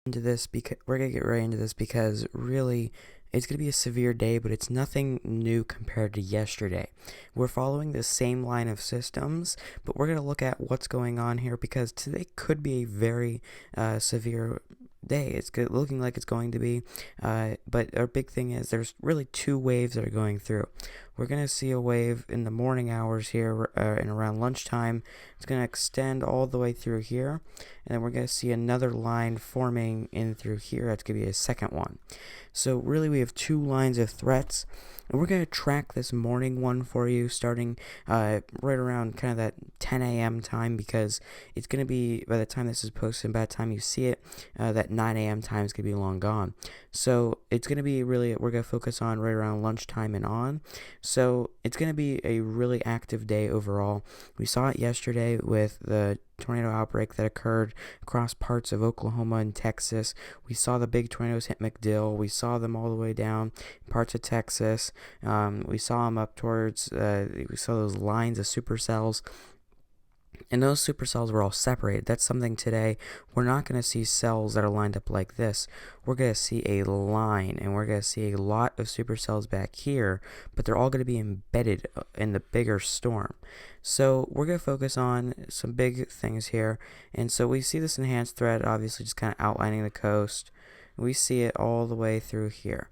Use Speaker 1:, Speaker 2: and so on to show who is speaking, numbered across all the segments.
Speaker 1: We're gonna get right into this because really it's gonna be a severe day, but it's nothing new compared to yesterday. We're following the same line of systems, but we're gonna look at what's going on here because today could be a very severe day. Looking like it's going to be, but our big thing is there's really two waves that are going through. We're going to see a wave in the morning hours here and around lunchtime. It's going to extend all the way through here, and then we're going to see another line forming in through here. That's going to be a second one. So really we have two lines of threats, and we're going to track this morning one for you starting right around kind of that 10 a.m. time, because it's going to be, by the time this is posted and by the time you see it, that 9 a.m. time is going to be long gone. So it's going to be really, we're going to focus on right around lunchtime and on. So it's going to be a really active day overall. We saw it yesterday with the tornado outbreak that occurred across parts of Oklahoma and Texas. We saw the big tornadoes hit McDill. We saw them all the way down parts of Texas. We saw them up towards, we saw those lines of supercells. And those supercells were all separated. That's something today. We're not going to see cells that are lined up like this. We're going to see a line, and we're going to see a lot of supercells back here, but they're all going to be embedded in the bigger storm. So we're going to focus on some big things here. And so we see this enhanced threat, obviously just kind of outlining the coast. We see it all the way through here.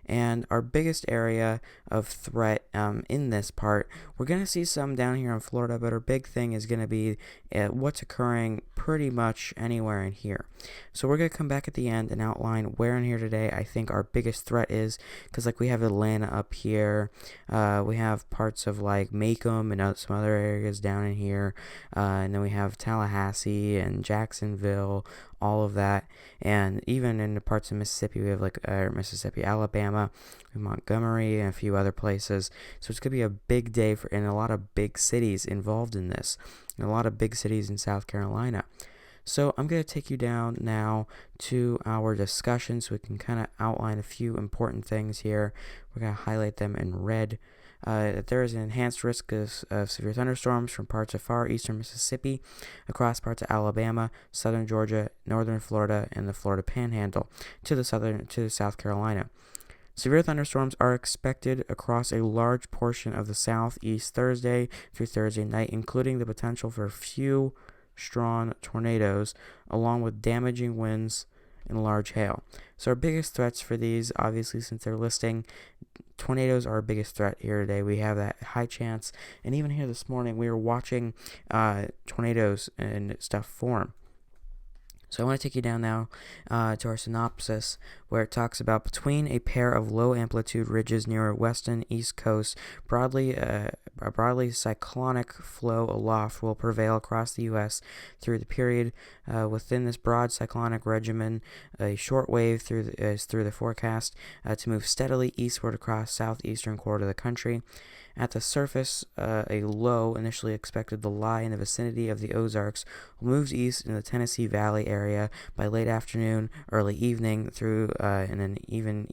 Speaker 1: And our biggest area of threat in this part, we're going to see some down here in Florida, but our big thing is going to be what's occurring pretty much anywhere in here. So we're going to come back at the end and outline where in here today I think our biggest threat is, because like we have Atlanta up here, we have parts of like Macomb and some other areas down in here, and then we have Tallahassee and Jacksonville, all of that, and even in the parts of Mississippi, we have like Mississippi, Alabama, Montgomery, and a few other places. So it's going to be a big day and a lot of big cities involved in this, and a lot of big cities in South Carolina. So I'm going to take you down now to our discussion so we can kind of outline a few important things here. We're going to highlight them in red. There is an enhanced risk of severe thunderstorms from parts of far eastern Mississippi, across parts of Alabama, southern Georgia, northern Florida, and the Florida Panhandle to South Carolina. Severe thunderstorms are expected across a large portion of the southeast Thursday through Thursday night, including the potential for a few strong tornadoes, along with damaging winds and large hail. So our biggest threats for these, obviously, since they're listing, tornadoes are our biggest threat here today. We have that high chance, and even here this morning we were watching tornadoes and stuff form. So I want to take you down now to our synopsis, where it talks about between a pair of low amplitude ridges near a western east coast, a broadly cyclonic flow aloft will prevail across the U.S. through the period. Within this broad cyclonic regimen, a short wave is through the forecast to move steadily eastward across southeastern quarter of the country. At the surface, a low initially expected to lie in the vicinity of the Ozarks moves east in the Tennessee Valley area by late afternoon, early evening, through and then even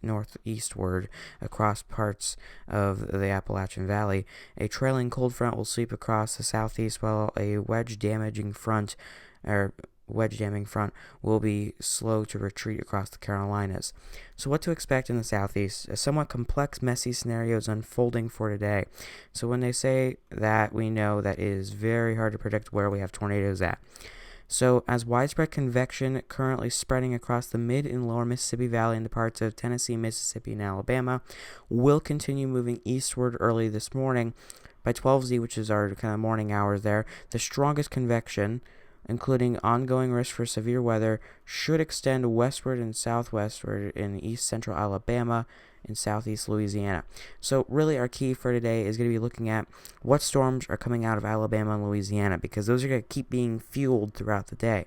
Speaker 1: northeastward across parts of the Appalachian Valley. A trailing cold front will sweep across the southeast, while a wedge damming front will be slow to retreat across the Carolinas. So what to expect in the southeast? A somewhat complex, messy scenario is unfolding for today. So when they say that, we know that it is very hard to predict where we have tornadoes at. So as widespread convection currently spreading across the mid and lower Mississippi Valley into parts of Tennessee, Mississippi, and Alabama, will continue moving eastward early this morning by 12Z, which is our kind of morning hours there. The strongest convection, including ongoing risk for severe weather, should extend westward and southwestward in east central Alabama and southeast Louisiana. So really our key for today is going to be looking at what storms are coming out of Alabama and Louisiana, because those are going to keep being fueled throughout the day.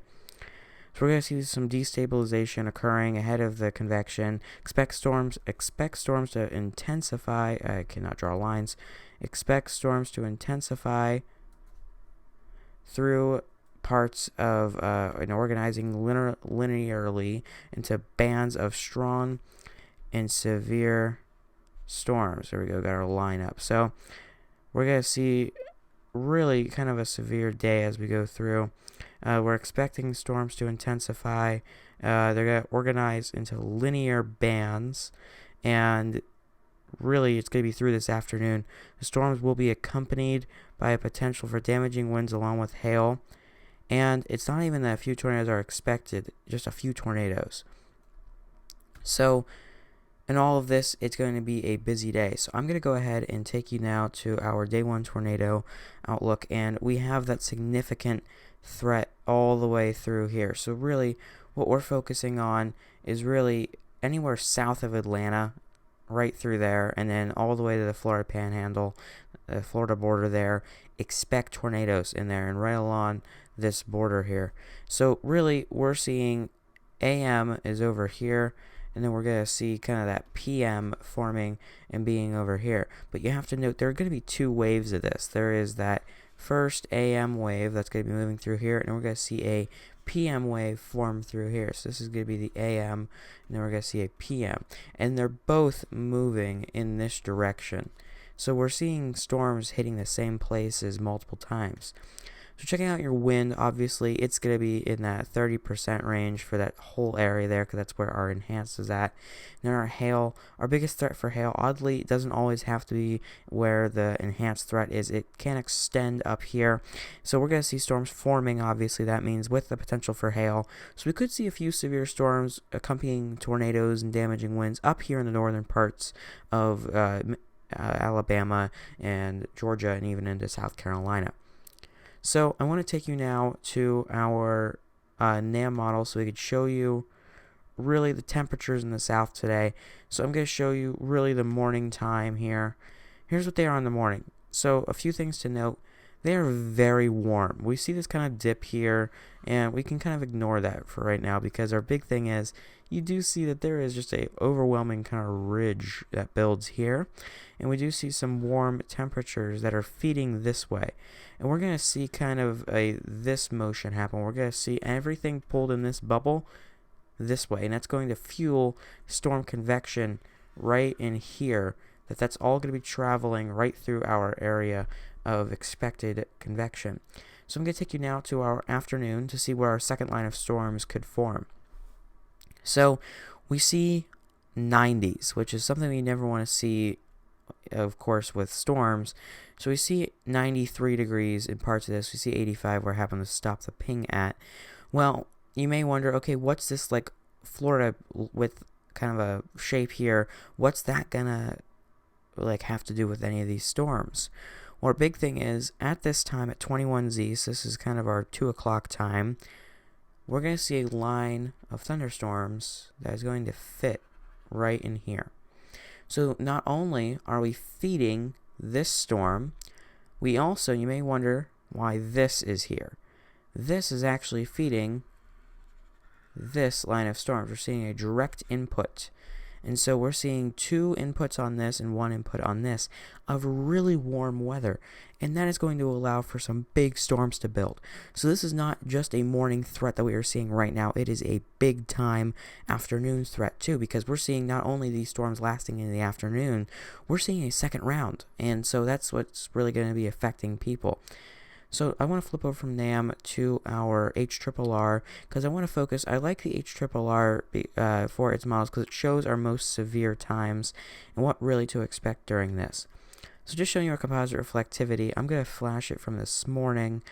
Speaker 1: So we're going to see some destabilization occurring ahead of the convection. Expect storms to intensify. I cannot draw lines. Expect storms to intensify through parts of and organizing linearly into bands of strong and severe storms. There we go, got our line up. So we're going to see really kind of a severe day as we go through. We're expecting storms to intensify They're going to organize into linear bands, and really it's going to be through this afternoon. The storms will be accompanied by a potential for damaging winds along with hail, and it's not even that a few tornadoes are expected, just a few tornadoes. So in all of this, it's going to be a busy day. So I'm going to go ahead and take you now to our day one tornado outlook, and we have that significant threat all the way through here. So really what we're focusing on is really anywhere south of Atlanta, right through there, and then all the way to the Florida Panhandle, the Florida border there. Expect tornadoes in there and right along this border here. So really we're seeing AM is over here, and then we're going to see kind of that PM forming and being over here. But you have to note there are going to be two waves of this. There is that first AM wave that's going to be moving through here, and we're going to see a PM wave form through here. So this is going to be the AM, and then we're going to see a PM. And they're both moving in this direction. So we're seeing storms hitting the same places multiple times. So checking out your wind, obviously it's going to be in that 30% range for that whole area there, because that's where our enhanced is at. And then our hail, our biggest threat for hail, oddly, it doesn't always have to be where the enhanced threat is. It can extend up here. So we're going to see storms forming, obviously that means with the potential for hail. So we could see a few severe storms accompanying tornadoes and damaging winds up here in the northern parts of Alabama and Georgia and even into South Carolina. So I want to take you now to our NAM model so we could show you really the temperatures in the south today. So I'm going to show you really the morning time here. Here's what they are in the morning. So a few things to note. They are very warm. We see this kind of dip here, and we can kind of ignore that for right now, because our big thing is you do see that there is just a overwhelming kind of ridge that builds here, and we do see some warm temperatures that are feeding this way. And we're going to see kind of this motion happen. We're going to see everything pulled in this bubble this way, and that's going to fuel storm convection right in here. That's all going to be traveling right through our area of expected convection. So I'm going to take you now to our afternoon to see where our second line of storms could form. So we see 90s, which is something we never want to see, of course, with storms. So we see 93 degrees in parts of this. We see 85 where I happen to stop the ping at. Well, you may wonder, okay, what's this like Florida with kind of a shape here? What's that gonna like have to do with any of these storms? Well, our big thing is at this time at 21Z, so this is kind of our 2 o'clock time, we're going to see a line of thunderstorms that is going to fit right in here. So not only are we feeding this storm, we also, you may wonder why this is here. This is actually feeding this line of storms. We're seeing a direct input. And so we're seeing two inputs on this and one input on this of really warm weather. And that is going to allow for some big storms to build. So this is not just a morning threat that we are seeing right now. It is a big time afternoon threat too, because we're seeing not only these storms lasting in the afternoon, we're seeing a second round. And so that's what's really going to be affecting people. So I want to flip over from NAM to our HRRR because I want to focus. I like the HRRR for its models because it shows our most severe times and what really to expect during this. So just showing you our composite reflectivity, I'm going to flash it from this morning.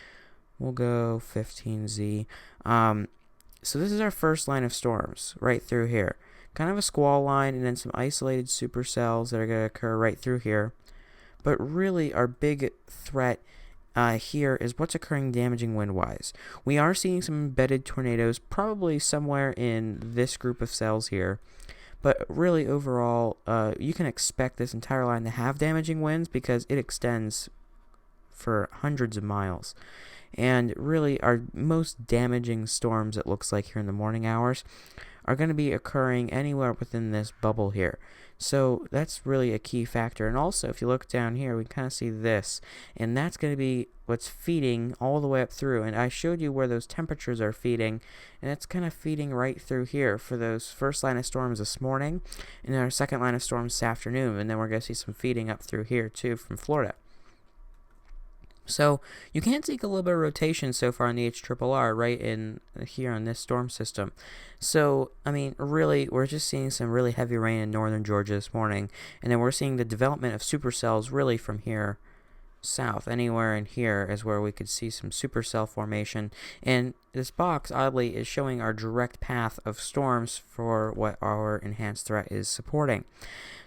Speaker 1: We'll go 15Z. So this is our first line of storms right through here. Kind of a squall line and then some isolated supercells that are going to occur right through here. But really our big threat here is what's occurring damaging wind-wise. We are seeing some embedded tornadoes probably somewhere in this group of cells here. But really overall, you can expect this entire line to have damaging winds because it extends for hundreds of miles. And really our most damaging storms, it looks like here in the morning hours, are going to be occurring anywhere within this bubble here. So that's really a key factor. And also, if you look down here, we can kind of see this. And that's going to be what's feeding all the way up through. And I showed you where those temperatures are feeding. And it's kind of feeding right through here for those first line of storms this morning. And then our second line of storms this afternoon. And then we're going to see some feeding up through here, too, from Florida. So you can see a little bit of rotation so far in the HRRR right in here on this storm system. So, I mean, really, we're just seeing some really heavy rain in northern Georgia this morning, and then we're seeing the development of supercells really from here south. Anywhere in here is where we could see some supercell formation, and this box, oddly, is showing our direct path of storms for what our enhanced threat is supporting.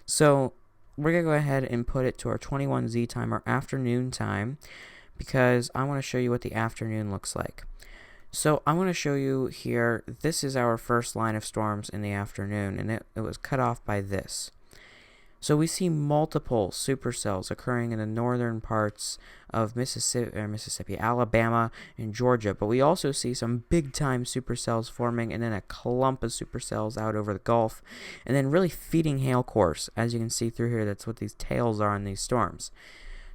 Speaker 1: So we're going to go ahead and put it to our 21Z time, our afternoon time, because I want to show you what the afternoon looks like. So I want to show you here, this is our first line of storms in the afternoon, and it was cut off by this. So we see multiple supercells occurring in the northern parts of Mississippi, Alabama, and Georgia. But we also see some big-time supercells forming, and then a clump of supercells out over the Gulf, and then really feeding hail cores. As you can see through here, that's what these tails are on these storms.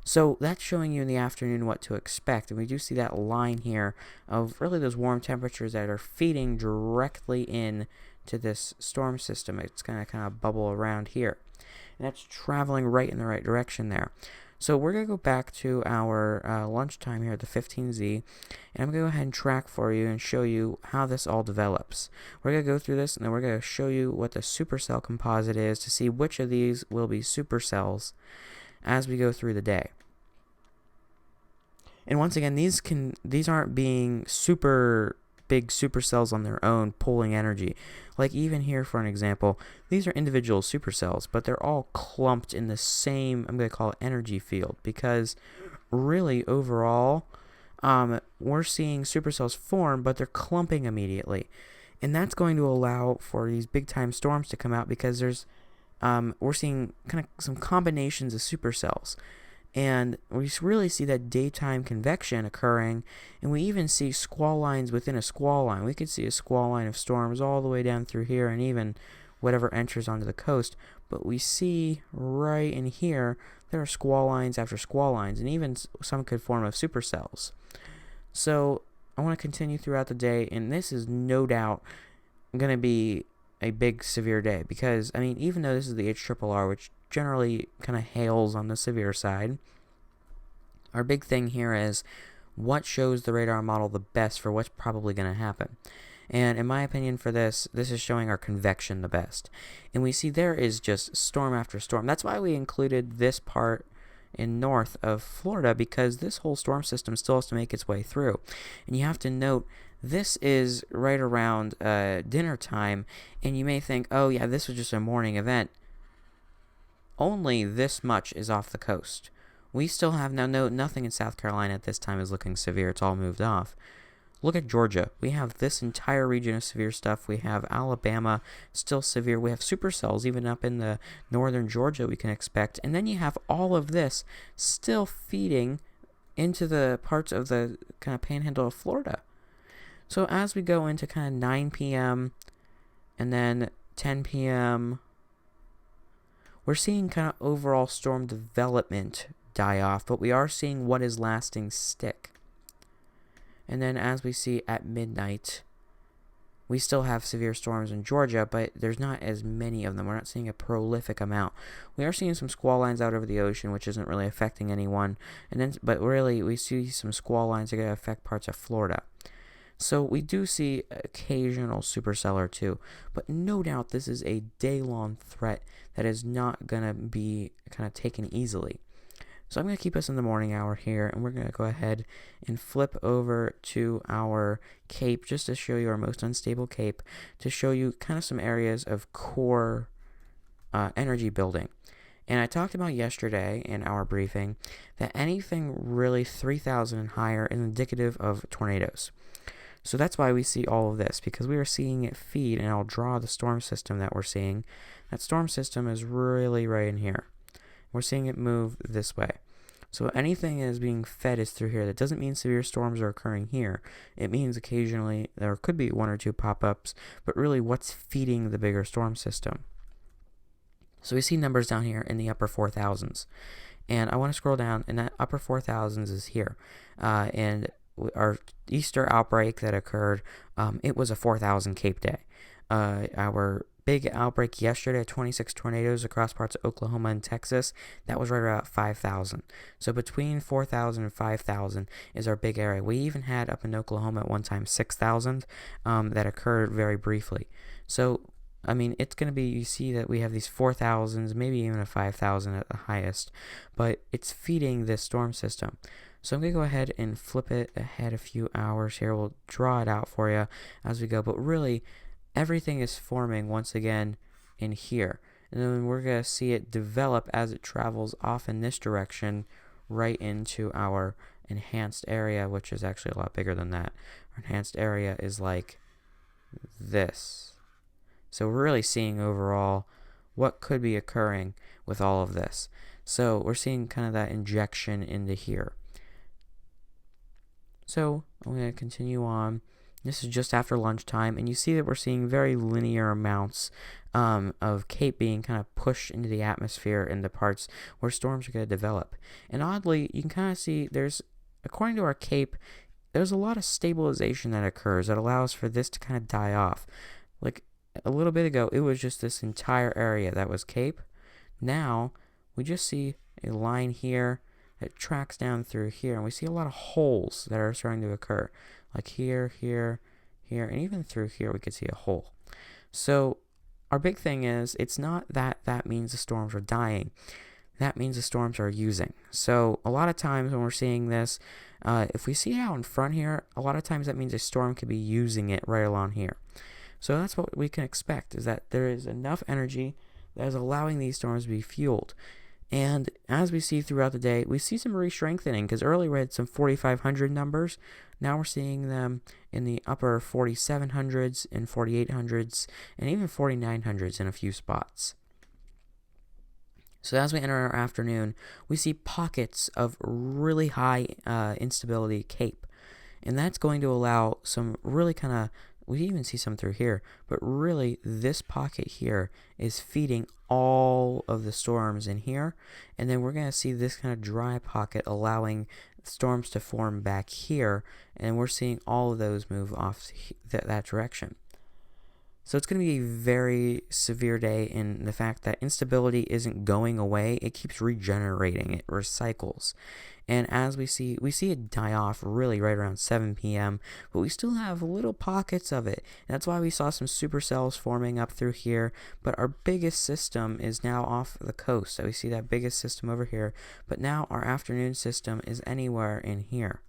Speaker 1: So that's showing you in the afternoon what to expect. And we do see that line here of really those warm temperatures that are feeding directly in to this storm system. It's going to kind of bubble around here. And that's traveling right in the right direction there. So we're going to go back to our lunchtime here at the 15Z, and I'm going to go ahead and track for you and show you how this all develops. We're going to go through this, and then we're going to show you what the supercell composite is to see which of these will be supercells as we go through the day. And once again, these aren't being super big supercells on their own pulling energy. Like even here, for an example, these are individual supercells, but they're all clumped in the same, I'm going to call it energy field, because really overall, we're seeing supercells form, but they're clumping immediately. And that's going to allow for these big time storms to come out, because there's we're seeing kind of some combinations of supercells. And we really see that daytime convection occurring, and we even see squall lines within a squall line. We could see a squall line of storms all the way down through here, and even whatever enters onto the coast. But we see right in here, there are squall lines after squall lines, and even some could form of supercells. So I want to continue throughout the day, and this is no doubt going to be a big severe day, because, I mean, even though this is the HRRR, which generally kind of hails on the severe side, our big thing here is what shows the radar model the best for what's probably going to happen. And in my opinion for this is showing our convection the best. And we see there is just storm after storm. That's why we included this part in north of Florida, because this whole storm system still has to make its way through. And you have to note, this is right around dinner time, and you may think, oh yeah, this was just a morning event. Only this much is off the coast. We still have now nothing in South Carolina at this time is looking severe. It's all moved off. Look at Georgia. We have this entire region of severe stuff. We have Alabama still severe. We have supercells even up in the northern Georgia we can expect. And then you have all of this still feeding into the parts of the kind of panhandle of Florida. So as we go into kind of 9 p.m. and then 10 p.m., we're seeing kind of overall storm development die off, but we are seeing what is lasting stick. And then as we see at midnight, we still have severe storms in Georgia, but there's not as many of them. We're not seeing a prolific amount. We are seeing some squall lines out over the ocean, which isn't really affecting anyone. But really, we see some squall lines that are going to affect parts of Florida. So we do see occasional supercell or two, but no doubt this is a day-long threat that is not going to be kind of taken easily. So I'm going to keep us in the morning hour here, and we're going to go ahead and flip over to our cape just to show you our most unstable cape, to show you kind of some areas of core energy building. And I talked about yesterday in our briefing that anything really 3,000 and higher is indicative of tornadoes. So that's why we see all of this, because we are seeing it feed, and I'll draw the storm system that we're seeing. That storm system is really right in here. We're seeing it move this way. So anything that is being fed is through here. That doesn't mean severe storms are occurring here. It means occasionally there could be one or two pop-ups, but really what's feeding the bigger storm system. So we see numbers down here in the upper 4,000s. And I want to scroll down, and that upper 4,000s is here. And our Easter outbreak that occurred, it was a 4,000 Cape day. Our big outbreak yesterday, 26 tornadoes across parts of Oklahoma and Texas. That was right around 5,000. So between 4,000 and 5,000 is our big area. We even had up in Oklahoma at one time 6,000 that occurred very briefly. So I mean, it's going to be, you see that we have these 4,000s, maybe even a 5,000 at the highest, but it's feeding this storm system. So I'm going to go ahead and flip it ahead a few hours here. We'll draw it out for you as we go, but really everything is forming once again in here. And then we're going to see it develop as it travels off in this direction right into our enhanced area, which is actually a lot bigger than that. Our enhanced area is like this. So we're really seeing overall what could be occurring with all of this. So we're seeing kind of that injection into here. So I'm going to continue on. This is just after lunchtime, and you see that we're seeing very linear amounts of CAPE being kind of pushed into the atmosphere in the parts where storms are going to develop. And oddly, you can kind of see according to our CAPE, there's a lot of stabilization that occurs that allows for this to kind of die off. Like a little bit ago, it was just this entire area that was CAPE. Now, we just see a line here that tracks down through here, and we see a lot of holes that are starting to occur. Like here, here, here, and even through here we could see a hole. So, our big thing is, it's not that means the storms are dying. That means the storms are using. So, a lot of times when we're seeing this, if we see it out in front here, a lot of times that means a storm could be using it right along here. So that's what we can expect, is that there is enough energy that is allowing these storms to be fueled. And as we see throughout the day, we see some re-strengthening, because earlier we had some 4,500 numbers. Now we're seeing them in the upper 4,700s and 4,800s and even 4,900s in a few spots. So as we enter our afternoon, we see pockets of really high instability CAPE. And that's going to allow some really kind of, we even see some through here, but really this pocket here is feeding all of the storms in here. And then we're going to see this kind of dry pocket allowing storms to form back here. And we're seeing all of those move off that direction. So it's going to be a very severe day in the fact that instability isn't going away. It keeps regenerating. It recycles. And as we see it die off really right around 7 p.m., but we still have little pockets of it. And that's why we saw some supercells forming up through here. But our biggest system is now off the coast. So we see that biggest system over here. But now our afternoon system is anywhere in here.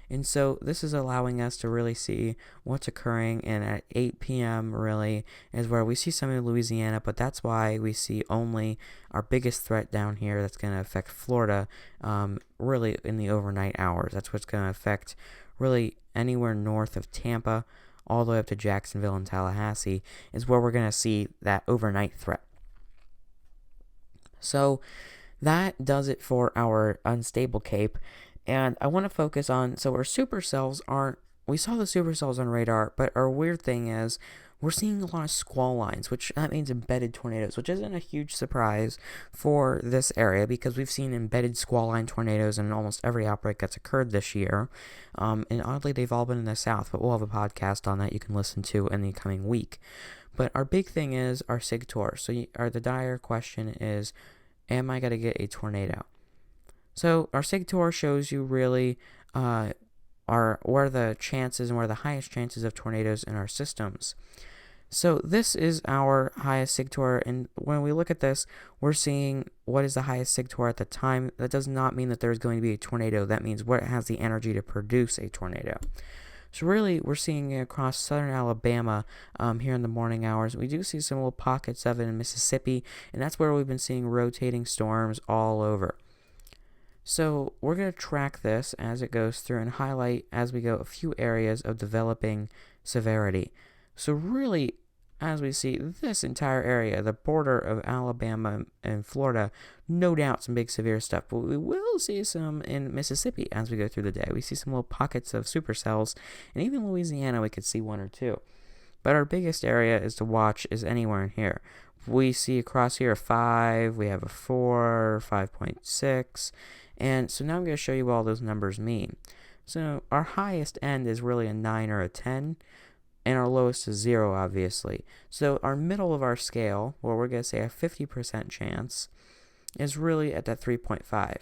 Speaker 1: And so this is allowing us to really see what's occurring, and at 8 p.m. really is where we see some in Louisiana, but that's why we see only our biggest threat down here that's going to affect Florida really in the overnight hours. That's what's going to affect really anywhere north of Tampa all the way up to Jacksonville and Tallahassee is where we're going to see that overnight threat. So that does it for our unstable CAPE. And I want to focus on, so our supercells we saw the supercells on radar, but our weird thing is we're seeing a lot of squall lines, which that means embedded tornadoes, which isn't a huge surprise for this area because we've seen embedded squall line tornadoes in almost every outbreak that's occurred this year. And oddly, they've all been in the south, but we'll have a podcast on that you can listen to in the coming week. But our big thing is our SIGTOR. So the dire question is, am I going to get a tornado? So our SIGTOR shows you really where the chances and where the highest chances of tornadoes in our systems. So this is our highest SIGTOR, and when we look at this, we're seeing what is the highest SIGTOR at the time. That does not mean that there's going to be a tornado. That means what has the energy to produce a tornado. So really, we're seeing it across southern Alabama here in the morning hours. We do see some little pockets of it in Mississippi, and that's where we've been seeing rotating storms all over. So we're going to track this as it goes through and highlight as we go a few areas of developing severity. So really, as we see this entire area, the border of Alabama and Florida, no doubt some big severe stuff, but we will see some in Mississippi as we go through the day. We see some little pockets of supercells, and even Louisiana we could see one or two. But our biggest area is to watch is anywhere in here. We see across here a 5, we have a 4, 5.6, and so now I'm going to show you what all those numbers mean. So our highest end is really a 9 or a 10, and our lowest is 0, obviously. So our middle of our scale, where we're going to say a 50% chance, is really at that 3.5.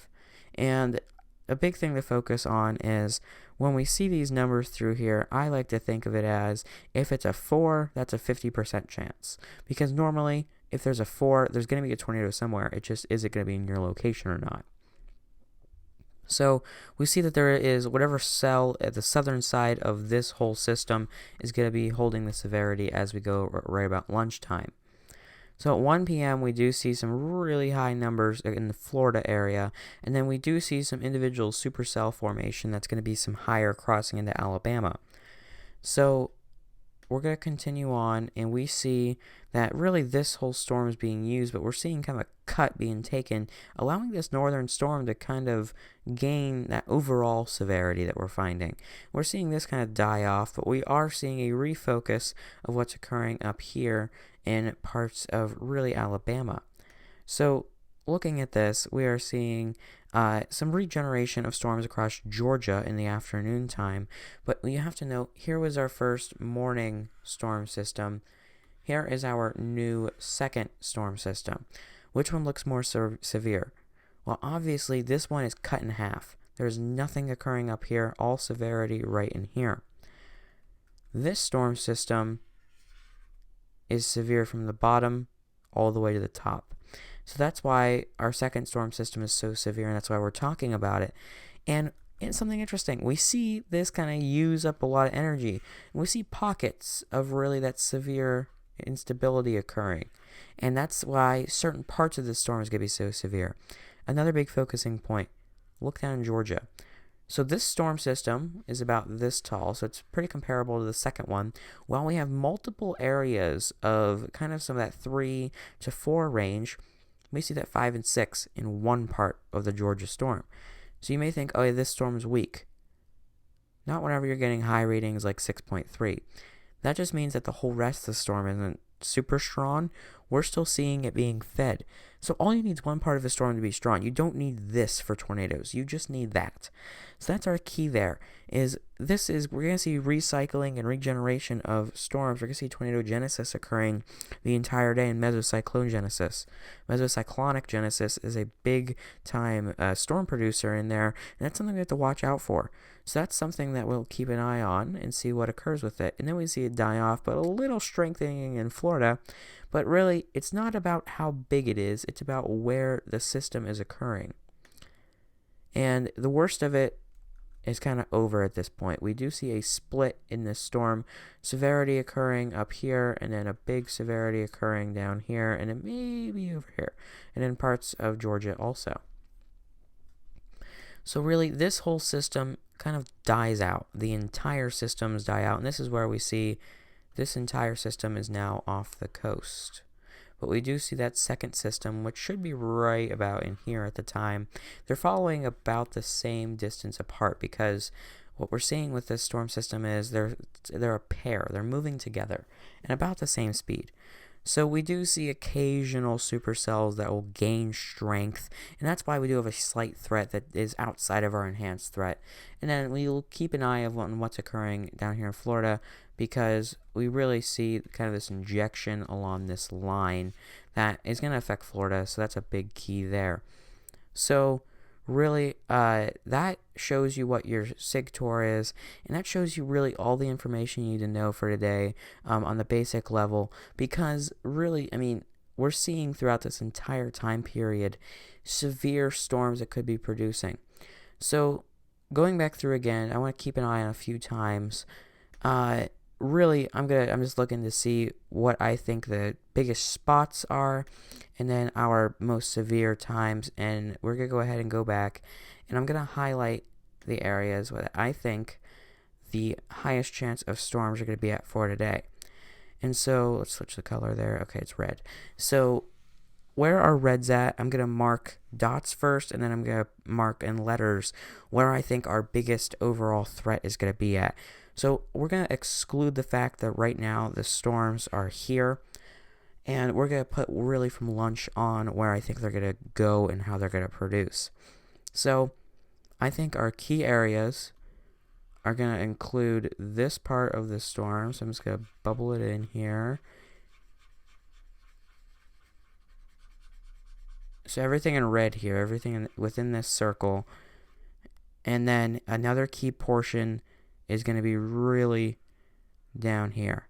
Speaker 1: And a big thing to focus on is when we see these numbers through here, I like to think of it as if it's a 4, that's a 50% chance. Because normally, if there's a 4, there's going to be a tornado somewhere. It just, is it going to be in your location or not? So we see that there is whatever cell at the southern side of this whole system is going to be holding the severity as we go right about lunchtime. So at 1 p.m. we do see some really high numbers in the Florida area, and then we do see some individual supercell formation that's going to be some higher crossing into Alabama. So we're going to continue on, and we see that really this whole storm is being used, but we're seeing kind of a cut being taken, allowing this northern storm to kind of gain that overall severity that we're finding. We're seeing this kind of die off, but we are seeing a refocus of what's occurring up here in parts of really Alabama. So looking at this, we are seeing some regeneration of storms across Georgia in the afternoon time, but you have to know, here was our first morning storm system. Here is our new second storm system. Which one looks more severe? Well, obviously this one is cut in half. There's nothing occurring up here, all severity right in here. This storm system is severe from the bottom all the way to the top. So that's why our second storm system is so severe, and that's why we're talking about it. And it's something interesting. We see this kind of use up a lot of energy. And we see pockets of really that severe instability occurring. And that's why certain parts of the storm is going to be so severe. Another big focusing point, look down in Georgia. So this storm system is about this tall, so it's pretty comparable to the second one. While we have multiple areas of kind of some of that 3 to 4 range, we see that 5 and 6 in one part of the Georgia storm. So you may think, oh, this storm is weak. Not whenever you're getting high readings like 6.3. That just means that the whole rest of the storm isn't super strong. We're still seeing it being fed. So all you need is one part of the storm to be strong. You don't need this for tornadoes. You just need that. So that's our key there. We're going to see recycling and regeneration of storms. We're going to see tornado genesis occurring the entire day in mesocyclone genesis. Mesocyclonic genesis is a big time storm producer in there, and that's something we have to watch out for. So that's something that we'll keep an eye on and see what occurs with it. And then we see it die off, but a little strengthening in Florida. But really, it's not about how big it is. It's about where the system is occurring. And the worst of it is kind of over at this point. We do see a split in this storm. Severity occurring up here, and then a big severity occurring down here, and it may be over here. And in parts of Georgia also. So really, this whole system kind of dies out. The entire systems die out, and this is where we see this entire system is now off the coast. But we do see that second system, which should be right about in here at the time. They're following about the same distance apart, because what we're seeing with this storm system is they're a pair. They're moving together and about the same speed. So we do see occasional supercells that will gain strength, and that's why we do have a slight threat that is outside of our enhanced threat. And then we'll keep an eye on what's occurring down here in Florida, because we really see kind of this injection along this line that is going to affect Florida, so that's a big key there. So really, that shows you what your SIGTOR is, and that shows you really all the information you need to know for today on the basic level, because really, I mean, we're seeing throughout this entire time period severe storms that could be producing. So going back through again, I want to keep an eye on a few times. Really, I'm just looking to see what I think the biggest spots are, and then our most severe times, and we're going to go ahead and go back, and I'm going to highlight the areas where I think the highest chance of storms are going to be at for today. And so, let's switch the color there. Okay, it's red. So, where are reds at? I'm going to mark dots first, and then I'm going to mark in letters where I think our biggest overall threat is going to be at. So we're going to exclude the fact that right now the storms are here, and we're going to put really from lunch on where I think they're going to go and how they're going to produce. So I think our key areas are going to include this part of the storm. So I'm just going to bubble it in here. So everything in red here, everything within this circle. And then another key portion is going to be really down here.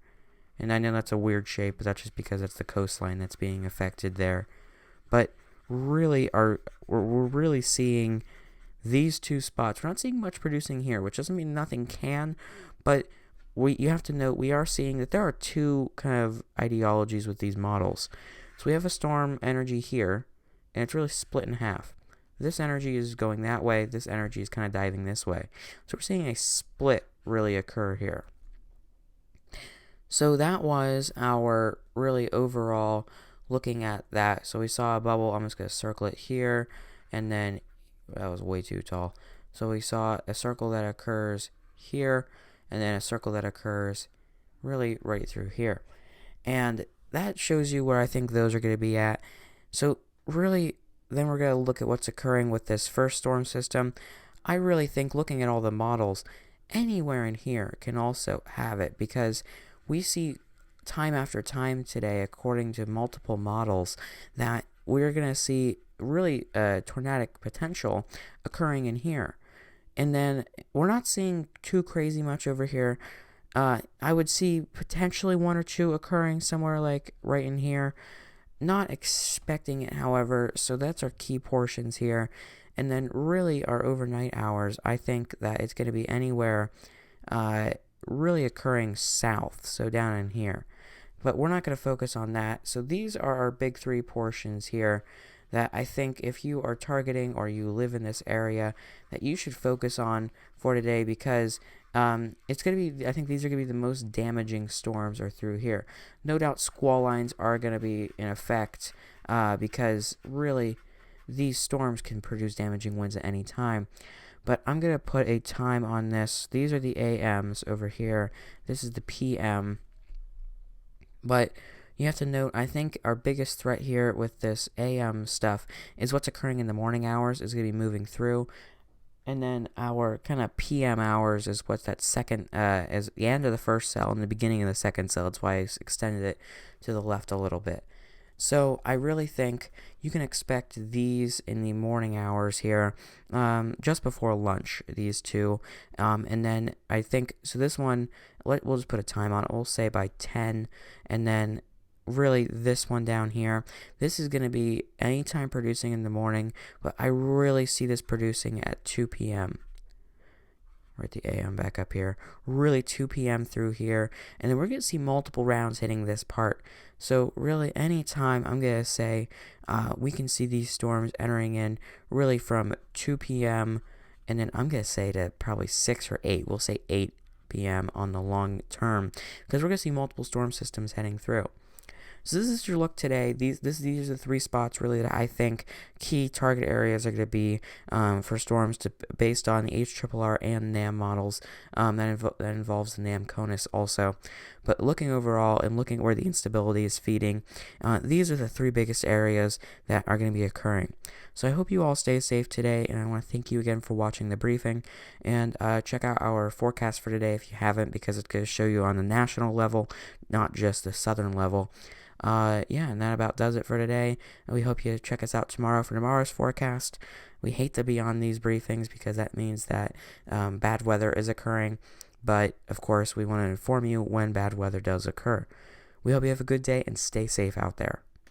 Speaker 1: And I know that's a weird shape, but that's just because it's the coastline that's being affected there. But really, we're really seeing these two spots. We're not seeing much producing here, which doesn't mean nothing can, but you have to note we are seeing that there are two kind of ideologies with these models. So we have a storm energy here, and it's really split in half. This energy is going that way, this energy is kind of diving this way. So we're seeing a split really occur here. So that was our really overall looking at that. So we saw a bubble. I'm just going to circle it here, and then that was way too tall. So we saw a circle that occurs here, and then a circle that occurs really right through here. And that shows you where I think those are going to be at. So really, then we're going to look at what's occurring with this first storm system. I really think looking at all the models, anywhere in here can also have it, because we see time after time today, according to multiple models, that we're going to see really tornadic potential occurring in here. And then we're not seeing too crazy much over here. I would see potentially one or two occurring somewhere like right in here. Not expecting it, however, so that's our key portions here. And then really our overnight hours, I think that it's going to be anywhere really occurring south, so down in here. But we're not going to focus on that. So these are our big three portions here that I think if you are targeting or you live in this area that you should focus on for today, because it's going to be, I think these are going to be the most damaging storms are through here. No doubt squall lines are going to be in effect because really these storms can produce damaging winds at any time. But I'm going to put a time on this. These are the AMs over here. This is the PM. But you have to note, I think our biggest threat here with this AM stuff is what's occurring in the morning hours is going to be moving through. And then our kind of PM hours is what's that second, is the end of the first cell and the beginning of the second cell. That's why I extended it to the left a little bit. So I really think you can expect these in the morning hours here, just before lunch, these two. And then I think, so this one, we'll just put a time on it. We'll say by 10, and then really this one down here, this is going to be anytime producing in the morning, but I really see this producing at 2 p.m. Right, the AM back up here. Really 2 p.m. through here. And then we're going to see multiple rounds hitting this part. So really anytime I'm going to say we can see these storms entering in really from 2 p.m. And then I'm going to say to probably 6 or 8. We'll say 8 p.m. on the long term, because we're going to see multiple storm systems heading through. So this is your look today. These are the three spots really that I think key target areas are going to be for storms based on the HRRR and NAM models. That involves the NAM CONUS also. But looking overall and looking where the instability is feeding, these are the three biggest areas that are going to be occurring. So I hope you all stay safe today, and I want to thank you again for watching the briefing. And check out our forecast for today if you haven't, because it's going to show you on the national level, not just the southern level. Yeah, and that about does it for today. We hope you check us out tomorrow for tomorrow's forecast. We hate to be on these briefings because that means that bad weather is occurring, but of course we want to inform you when bad weather does occur. We hope you have a good day and stay safe out there.